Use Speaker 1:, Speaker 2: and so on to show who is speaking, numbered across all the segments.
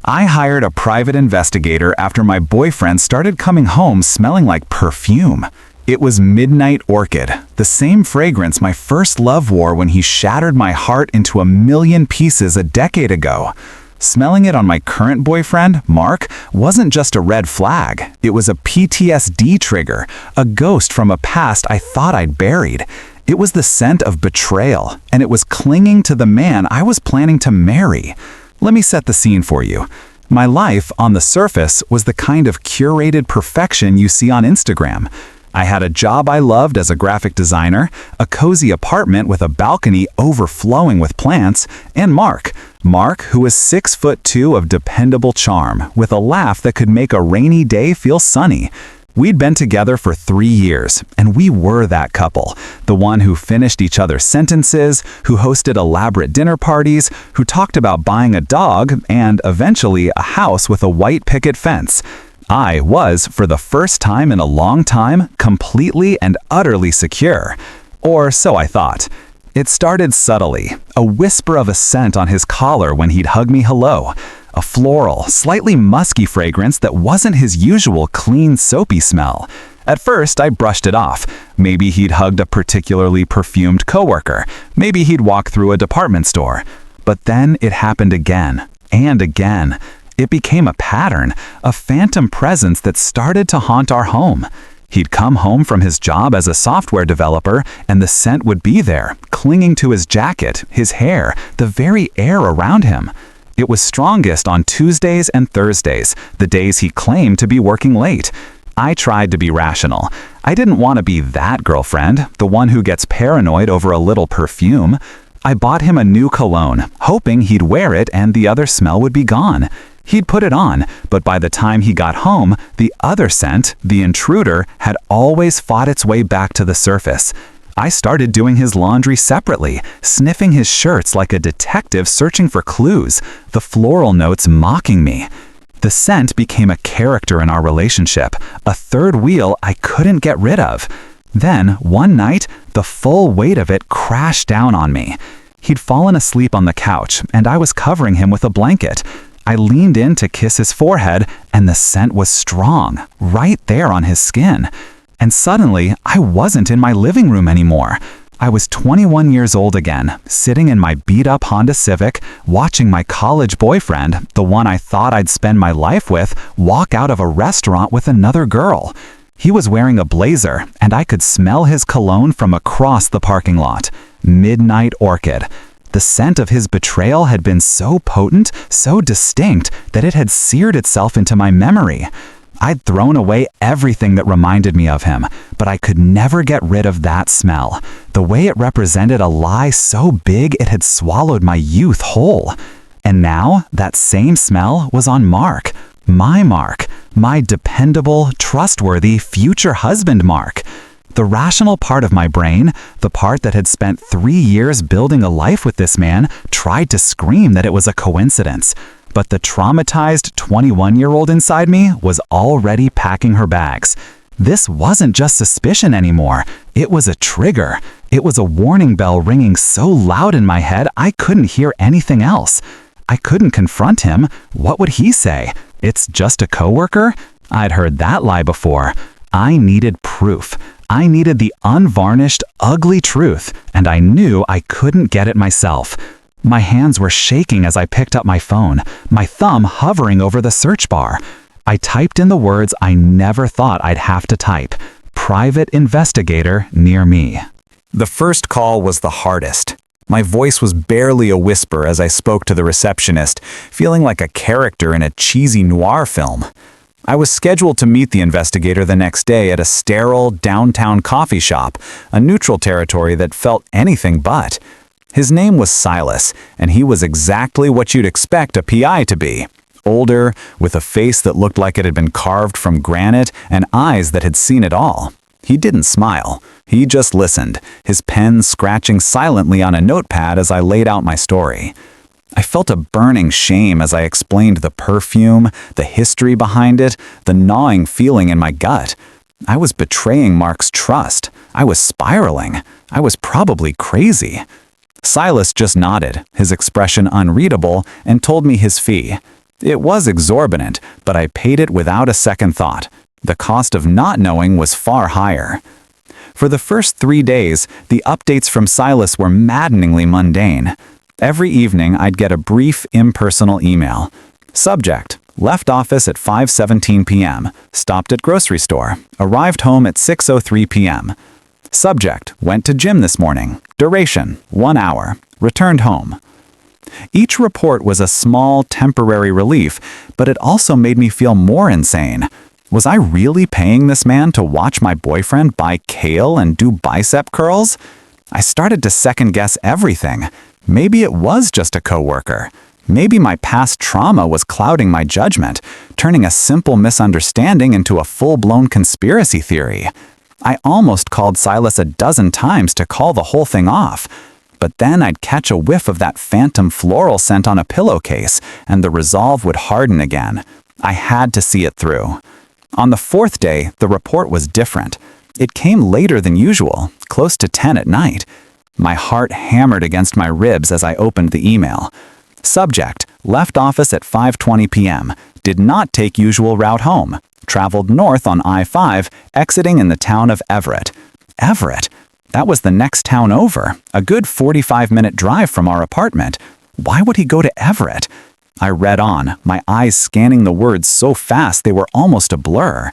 Speaker 1: I hired a private investigator after my boyfriend started coming home smelling like perfume. It was Midnight Orchid, the same fragrance my first love wore when he shattered my heart into a million pieces a decade ago. Smelling it on my current boyfriend, Mark, wasn't just a red flag. It was a PTSD trigger, a ghost from a past I thought I'd buried. It was the scent of betrayal, and it was clinging to the man I was planning to marry. Let me set the scene for you. My life, on the surface, was the kind of curated perfection you see on Instagram. I had a job I loved as a graphic designer, a cozy apartment with a balcony overflowing with plants, and Mark, who was 6'2" of dependable charm, with a laugh that could make a rainy day feel sunny. We'd been together for 3 years, and we were that couple, the one who finished each other's sentences, who hosted elaborate dinner parties, who talked about buying a dog, and eventually a house with a white picket fence. I was, for the first time in a long time, completely and utterly secure. Or so I thought. It started subtly, a whisper of a scent on his collar when he'd hug me hello, a floral, slightly musky fragrance that wasn't his usual clean, soapy smell. At first, I brushed it off. Maybe he'd hugged a particularly perfumed coworker. Maybe he'd walked through a department store. But then it happened again, and again. It became a pattern, a phantom presence that started to haunt our home. He'd come home from his job as a software developer, and the scent would be there, clinging to his jacket, his hair, the very air around him. It was strongest on Tuesdays and Thursdays, the days he claimed to be working late. I tried to be rational. I didn't want to be that girlfriend, the one who gets paranoid over a little perfume. I bought him a new cologne, hoping he'd wear it and the other smell would be gone. He'd put it on, but by the time he got home, the other scent, the intruder, had always fought its way back to the surface. I started doing his laundry separately, sniffing his shirts like a detective searching for clues, the floral notes mocking me. The scent became a character in our relationship, a third wheel I couldn't get rid of. Then, one night, the full weight of it crashed down on me. He'd fallen asleep on the couch, and I was covering him with a blanket. I leaned in to kiss his forehead, and the scent was strong, right there on his skin. And suddenly, I wasn't in my living room anymore. I was 21 years old again, sitting in my beat-up Honda Civic, watching my college boyfriend, the one I thought I'd spend my life with, walk out of a restaurant with another girl. He was wearing a blazer, and I could smell his cologne from across the parking lot. Midnight Orchid. The scent of his betrayal had been so potent, so distinct, that it had seared itself into my memory. I'd thrown away everything that reminded me of him, but I could never get rid of that smell. The way it represented a lie so big it had swallowed my youth whole. And now, that same smell was on Mark, my dependable, trustworthy, future husband Mark. The rational part of my brain, the part that had spent 3 years building a life with this man, tried to scream that it was a coincidence. But the traumatized 21-year-old inside me was already packing her bags. This wasn't just suspicion anymore. It was a trigger. It was a warning bell ringing so loud in my head I couldn't hear anything else. I couldn't confront him. What would he say? It's just a coworker? I'd heard that lie before. I needed proof. I needed the unvarnished, ugly truth, and I knew I couldn't get it myself. My hands were shaking as I picked up my phone, my thumb hovering over the search bar. I typed in the words I never thought I'd have to type: private investigator near me. The first call was the hardest. My voice was barely a whisper as I spoke to the receptionist, feeling like a character in a cheesy noir film. I was scheduled to meet the investigator the next day at a sterile, downtown coffee shop, a neutral territory that felt anything but. His name was Silas, and he was exactly what you'd expect a PI to be. Older, with a face that looked like it had been carved from granite, and eyes that had seen it all. He didn't smile. He just listened, his pen scratching silently on a notepad as I laid out my story. I felt a burning shame as I explained the perfume, the history behind it, the gnawing feeling in my gut. I was betraying Mark's trust. I was spiraling. I was probably crazy. Silas just nodded, his expression unreadable, and told me his fee. It was exorbitant, but I paid it without a second thought. The cost of not knowing was far higher. For the first 3 days, the updates from Silas were maddeningly mundane. Every evening, I'd get a brief, impersonal email. Subject: left office at 5:17 p.m., stopped at grocery store, arrived home at 6:03 p.m. Subject: went to gym this morning, duration: 1 hour, returned home. Each report was a small, temporary relief, but it also made me feel more insane. Was I really paying this man to watch my boyfriend buy kale and do bicep curls? I started to second-guess everything. Maybe it was just a coworker. Maybe my past trauma was clouding my judgment, turning a simple misunderstanding into a full-blown conspiracy theory. I almost called Silas a dozen times to call the whole thing off. But then I'd catch a whiff of that phantom floral scent on a pillowcase, and the resolve would harden again. I had to see it through. On the 4th day, the report was different. It came later than usual, close to 10 at night. My heart hammered against my ribs as I opened the email. Subject: left office at 5:20 p.m., did not take usual route home, traveled north on I-5, exiting in the town of Everett. Everett? That was the next town over, a good 45-minute drive from our apartment. Why would he go to Everett? I read on, my eyes scanning the words so fast they were almost a blur.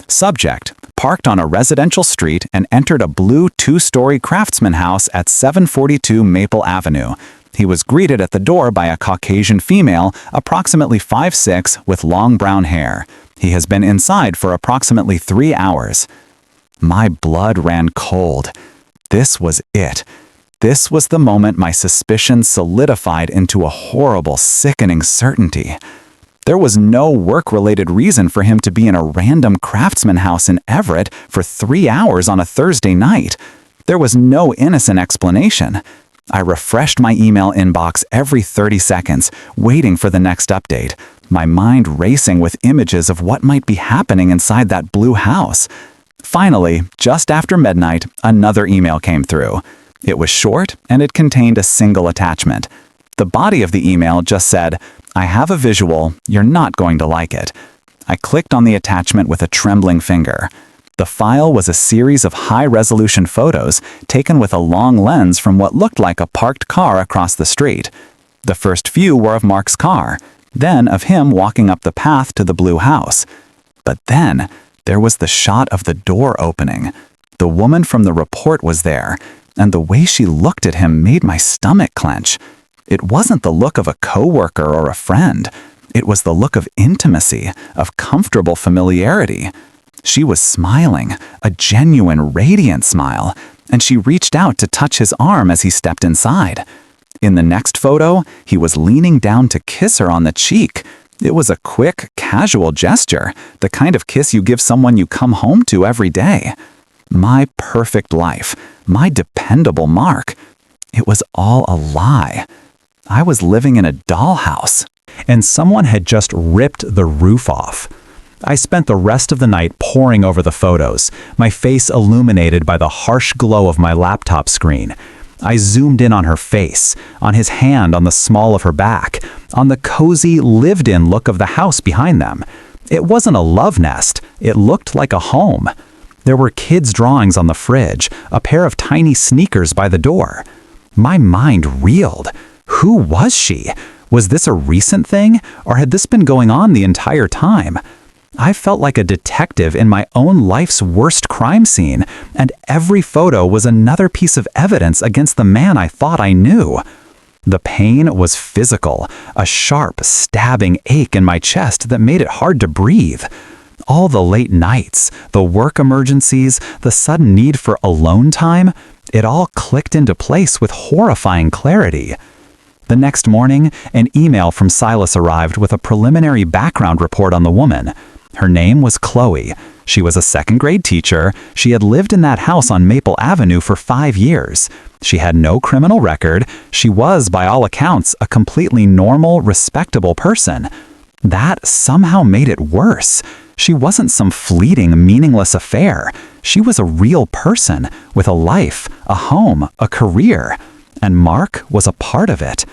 Speaker 1: Subject: parked on a residential street and entered a blue 2-story craftsman house at 742 Maple Avenue. He was greeted at the door by a Caucasian female, approximately 5'6", with long brown hair. He has been inside for approximately 3 hours. My blood ran cold. This was it. This was the moment my suspicions solidified into a horrible, sickening certainty. There was no work-related reason for him to be in a random craftsman house in Everett for 3 hours on a Thursday night. There was no innocent explanation. I refreshed my email inbox every 30 seconds, waiting for the next update, my mind racing with images of what might be happening inside that blue house. Finally, just after midnight, another email came through. It was short, and it contained a single attachment. The body of the email just said, "I have a visual, you're not going to like it." I clicked on the attachment with a trembling finger. The file was a series of high-resolution photos taken with a long lens from what looked like a parked car across the street. The first few were of Mark's car, then of him walking up the path to the blue house. But then, there was the shot of the door opening. The woman from the report was there, and the way she looked at him made my stomach clench. It wasn't the look of a coworker or a friend. It was the look of intimacy, of comfortable familiarity. She was smiling, a genuine, radiant smile, and she reached out to touch his arm as he stepped inside. In the next photo, he was leaning down to kiss her on the cheek. It was a quick, casual gesture, the kind of kiss you give someone you come home to every day. My perfect life, my dependable Mark. It was all a lie. I was living in a dollhouse, and someone had just ripped the roof off. I spent the rest of the night poring over the photos, my face illuminated by the harsh glow of my laptop screen. I zoomed in on her face, on his hand on the small of her back, on the cozy, lived-in look of the house behind them. It wasn't a love nest, it looked like a home. There were kids' drawings on the fridge, a pair of tiny sneakers by the door. My mind reeled. Who was she? Was this a recent thing, or had this been going on the entire time? I felt like a detective in my own life's worst crime scene, and every photo was another piece of evidence against the man I thought I knew. The pain was physical, a sharp, stabbing ache in my chest that made it hard to breathe. All the late nights, the work emergencies, the sudden need for alone time, it all clicked into place with horrifying clarity. The next morning, an email from Silas arrived with a preliminary background report on the woman. Her name was Chloe. She was a second-grade teacher. She had lived in that house on Maple Avenue for 5 years. She had no criminal record. She was, by all accounts, a completely normal, respectable person. That somehow made it worse. She wasn't some fleeting, meaningless affair. She was a real person, with a life, a home, a career. And Mark was a part of it.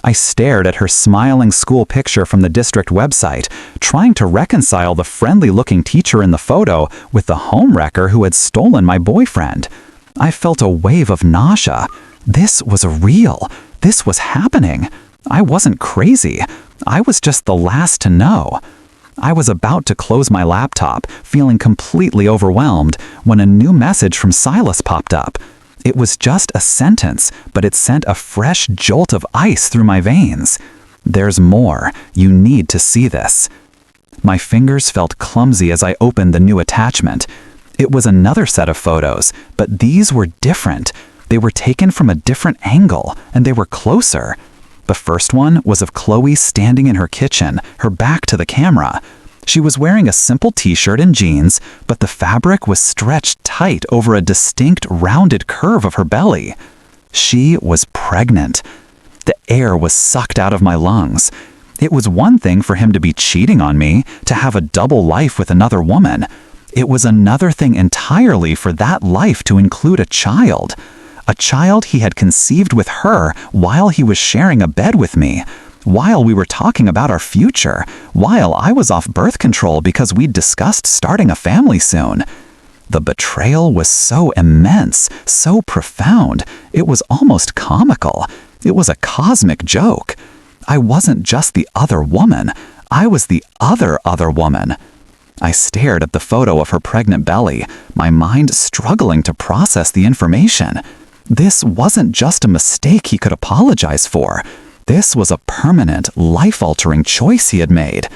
Speaker 1: I stared at her smiling school picture from the district website, trying to reconcile the friendly-looking teacher in the photo with the homewrecker who had stolen my boyfriend. I felt a wave of nausea. This was real. This was happening. I wasn't crazy. I was just the last to know. I was about to close my laptop, feeling completely overwhelmed, when a new message from Silas popped up. It was just a sentence, but it sent a fresh jolt of ice through my veins. "There's more. You need to see this." My fingers felt clumsy as I opened the new attachment. It was another set of photos, but these were different. They were taken from a different angle, and they were closer. The first one was of Chloe standing in her kitchen, her back to the camera. She was wearing a simple t-shirt and jeans, but the fabric was stretched tight over a distinct rounded curve of her belly. She was pregnant. The air was sucked out of my lungs. It was one thing for him to be cheating on me, to have a double life with another woman. It was another thing entirely for that life to include a child. A child he had conceived with her while he was sharing a bed with me, while we were talking about our future, while I was off birth control because we'd discussed starting a family soon. The betrayal was so immense, so profound, it was almost comical. It was a cosmic joke. I wasn't just the other woman. I was the other woman. I stared at the photo of her pregnant belly, my mind struggling to process the information. This wasn't just a mistake he could apologize for. This was a permanent, life-altering choice he had made.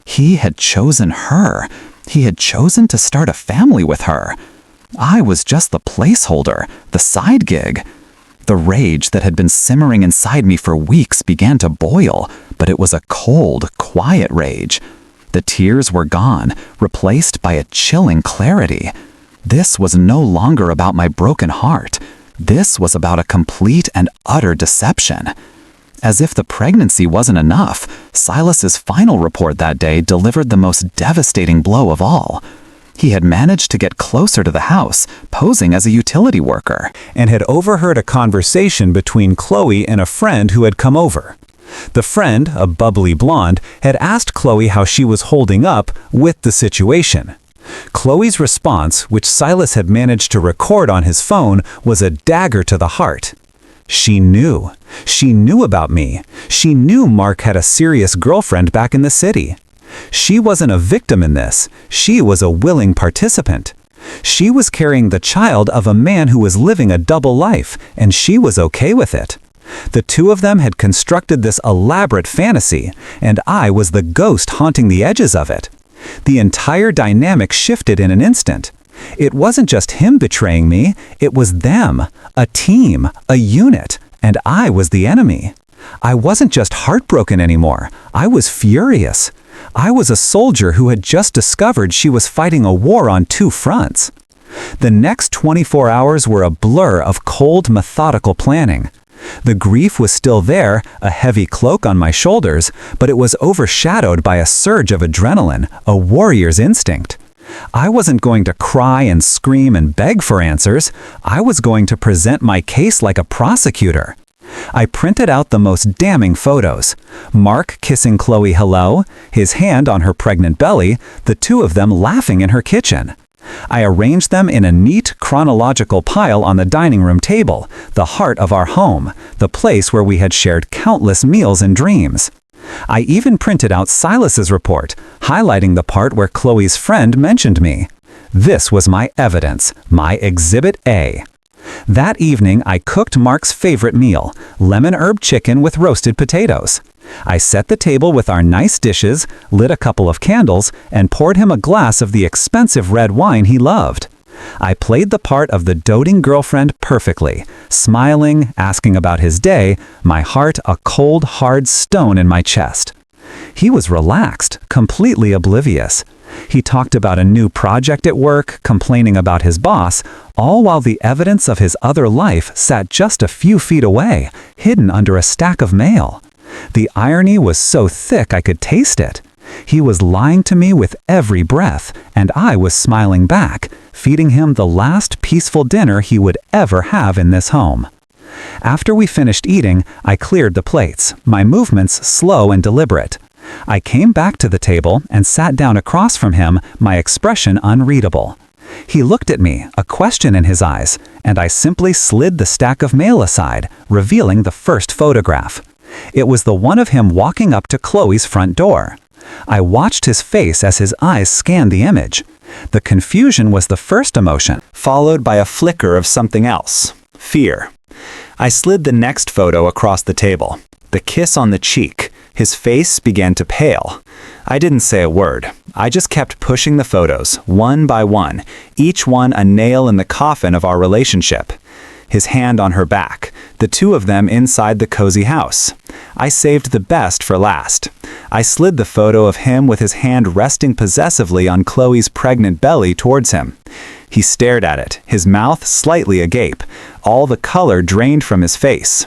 Speaker 1: He had chosen her. He had chosen to start a family with her. I was just the placeholder, the side gig. The rage that had been simmering inside me for weeks began to boil, but it was a cold, quiet rage. The tears were gone, replaced by a chilling clarity. This was no longer about my broken heart. This was about a complete and utter deception. As if the pregnancy wasn't enough, Silas's final report that day delivered the most devastating blow of all. He had managed to get closer to the house, posing as a utility worker, and had overheard a conversation between Chloe and a friend who had come over. The friend, a bubbly blonde, had asked Chloe how she was holding up with the situation. Chloe's response, which Silas had managed to record on his phone, was a dagger to the heart. She knew. She knew about me. She knew Mark had a serious girlfriend back in the city. She wasn't a victim in this. She was a willing participant. She was carrying the child of a man who was living a double life, and she was okay with it. The two of them had constructed this elaborate fantasy, and I was the ghost haunting the edges of it. The entire dynamic shifted in an instant. It wasn't just him betraying me, it was them, a team, a unit, and I was the enemy. I wasn't just heartbroken anymore, I was furious. I was a soldier who had just discovered she was fighting a war on two fronts. The next 24 hours were a blur of cold, methodical planning. The grief was still there, a heavy cloak on my shoulders, but it was overshadowed by a surge of adrenaline, a warrior's instinct. I wasn't going to cry and scream and beg for answers. I was going to present my case like a prosecutor. I printed out the most damning photos. Mark kissing Chloe hello, his hand on her pregnant belly, the two of them laughing in her kitchen. I arranged them in a neat, chronological pile on the dining room table, the heart of our home, the place where we had shared countless meals and dreams. I even printed out Silas's report, highlighting the part where Chloe's friend mentioned me. This was my evidence, my Exhibit A. That evening, I cooked Mark's favorite meal, lemon herb chicken with roasted potatoes. I set the table with our nice dishes, lit a couple of candles, and poured him a glass of the expensive red wine he loved. I played the part of the doting girlfriend perfectly, smiling, asking about his day, my heart a cold, hard stone in my chest. He was relaxed, completely oblivious. He talked about a new project at work, complaining about his boss, all while the evidence of his other life sat just a few feet away, hidden under a stack of mail. The irony was so thick I could taste it. He was lying to me with every breath, and I was smiling back, feeding him the last peaceful dinner he would ever have in this home.
Speaker 2: After we finished eating, I cleared the plates, my movements slow and deliberate. I came back to the table and sat down across from him, my expression unreadable. He looked at me, a question in his eyes, and I simply slid the stack of mail aside, revealing the first photograph. It was the one of him walking up to Chloe's front door. I watched his face as his eyes scanned the image. The confusion was the first emotion, followed by a flicker of something else, fear. I slid the next photo across the table. The kiss on the cheek. His face began to pale. I didn't say a word. I just kept pushing the photos, one by one, each one a nail in the coffin of our relationship. His hand on her back, the two of them inside the cozy house. I saved the best for last. I slid the photo of him with his hand resting possessively on Chloe's pregnant belly towards him. He stared at it, his mouth slightly agape, all the color drained from his face.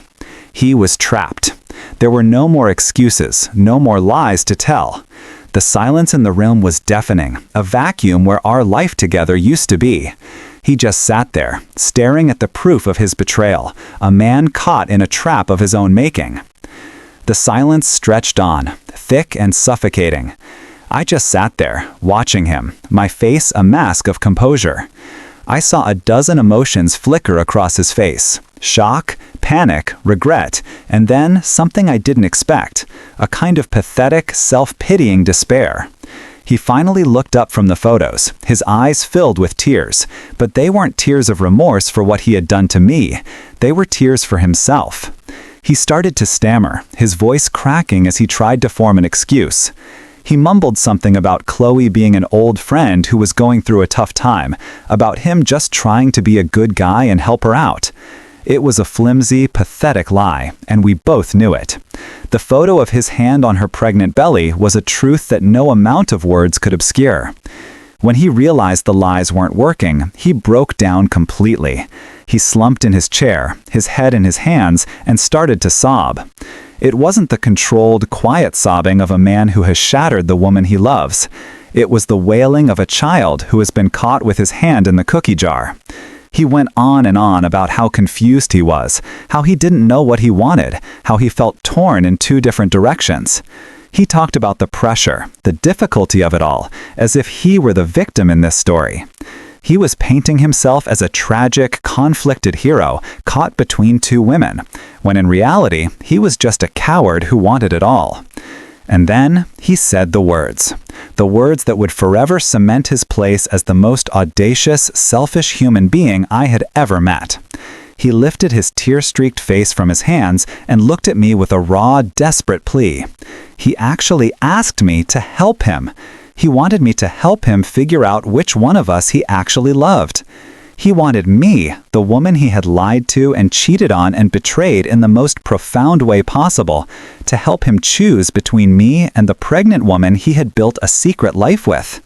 Speaker 2: He was trapped. There were no more excuses, no more lies to tell. The silence in the room was deafening, a vacuum where our life together used to be. He just sat there, staring at the proof of his betrayal, a man caught in a trap of his own making. The silence stretched on, thick and suffocating. I just sat there, watching him, my face a mask of composure. I saw a dozen emotions flicker across his face. Shock, panic, regret, and then something I didn't expect, a kind of pathetic, self-pitying despair. He finally looked up from the photos, his eyes filled with tears, but they weren't tears of remorse for what he had done to me. They were tears for himself. He started to stammer, his voice cracking as he tried to form an excuse. He mumbled something about Chloe being an old friend who was going through a tough time, about him just trying to be a good guy and help her out. It was a flimsy, pathetic lie, and we both knew it. The photo of his hand on her pregnant belly was a truth that no amount of words could obscure. When he realized the lies weren't working, he broke down completely. He slumped in his chair, his head in his hands, and started to sob. It wasn't the controlled, quiet sobbing of a man who has shattered the woman he loves. It was the wailing of a child who has been caught with his hand in the cookie jar. He went on and on about how confused he was, how he didn't know what he wanted, how he felt torn in two different directions. He talked about the pressure, the difficulty of it all, as if he were the victim in this story. He was painting himself as a tragic, conflicted hero caught between two women, when in reality, he was just a coward who wanted it all. And then he said the words that would forever cement his place as the most audacious, selfish human being I had ever met. He lifted his tear-streaked face from his hands and looked at me with a raw, desperate plea. He actually asked me to help him. He wanted me to help him figure out which one of us he actually loved. He wanted me, the woman he had lied to and cheated on and betrayed in the most profound way possible, to help him choose between me and the pregnant woman he had built a secret life with.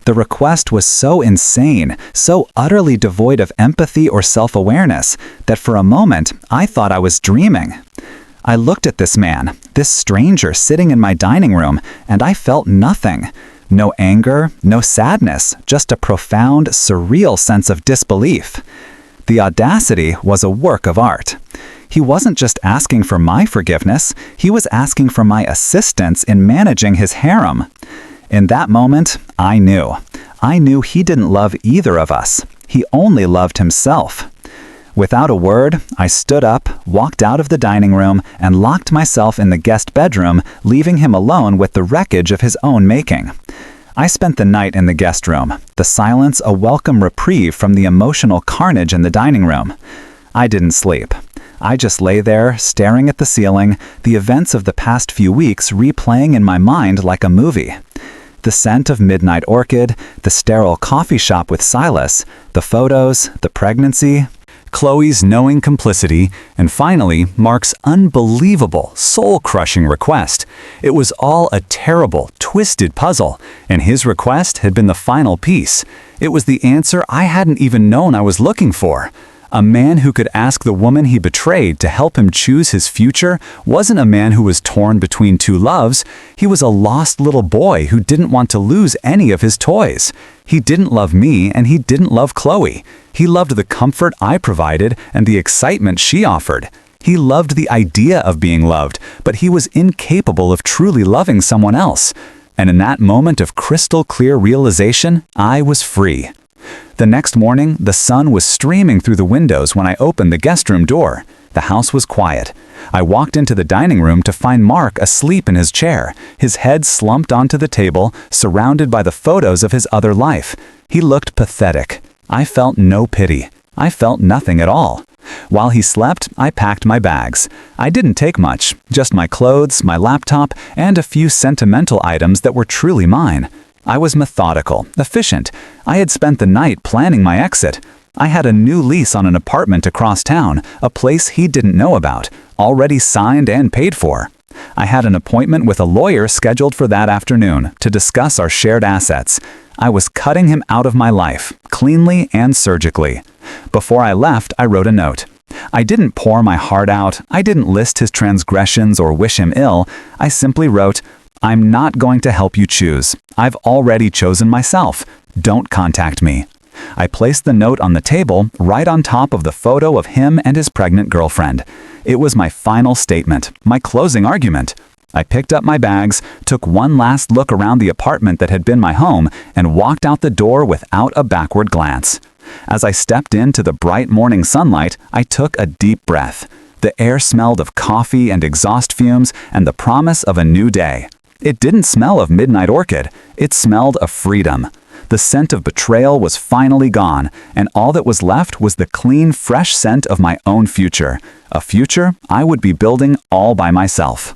Speaker 2: The request was so insane, so utterly devoid of empathy or self-awareness, that for a moment I thought I was dreaming. I looked at this man, this stranger sitting in my dining room, and I felt nothing. No anger, no sadness, just a profound, surreal sense of disbelief. The audacity was a work of art. He wasn't just asking for my forgiveness, he was asking for my assistance in managing his harem. In that moment, I knew. I knew he didn't love either of us. He only loved himself. Without a word, I stood up, walked out of the dining room, and locked myself in the guest bedroom, leaving him alone with the wreckage of his own making. I spent the night in the guest room, the silence a welcome reprieve from the emotional carnage in the dining room. I didn't sleep. I just lay there, staring at the ceiling, the events of the past few weeks replaying in my mind like a movie. The scent of midnight orchid, the sterile coffee shop with Silas, the photos, the pregnancy, Chloe's knowing complicity, and finally, Mark's unbelievable, soul-crushing request. It was all a terrible, twisted puzzle, and his request had been the final piece. It was the answer I hadn't even known I was looking for.
Speaker 1: A man who could ask the woman he betrayed to help him choose his future wasn't a man who was torn between two loves. He was a lost little boy who didn't want to lose any of his toys. He didn't love me and he didn't love Chloe. He loved the comfort I provided and the excitement she offered. He loved the idea of being loved, but he was incapable of truly loving someone else. And in that moment of crystal clear realization, I was free. The next morning, the sun was streaming through the windows when I opened the guest room door. The house was quiet. I walked into the dining room to find Mark asleep in his chair, his head slumped onto the table, surrounded by the photos of his other life. He looked pathetic. I felt no pity. I felt nothing at all. While he slept, I packed my bags. I didn't take much, just my clothes, my laptop, and a few sentimental items that were truly mine. I was methodical, efficient. I had spent the night planning my exit. I had a new lease on an apartment across town, a place he didn't know about, already signed and paid for. I had an appointment with a lawyer scheduled for that afternoon to discuss our shared assets. I was cutting him out of my life, cleanly and surgically. Before I left, I wrote a note. I didn't pour my heart out. I didn't list his transgressions or wish him ill. I simply wrote, "I'm not going to help you choose. I've already chosen myself. Don't contact me." I placed the note on the table, right on top of the photo of him and his pregnant girlfriend. It was my final statement, my closing argument. I picked up my bags, took one last look around the apartment that had been my home, and walked out the door without a backward glance. As I stepped into the bright morning sunlight, I took a deep breath. The air smelled of coffee and exhaust fumes and the promise of a new day. It didn't smell of midnight orchid. It smelled of freedom. The scent of betrayal was finally gone, and all that was left was the clean, fresh scent of my own future. A future I would be building all by myself.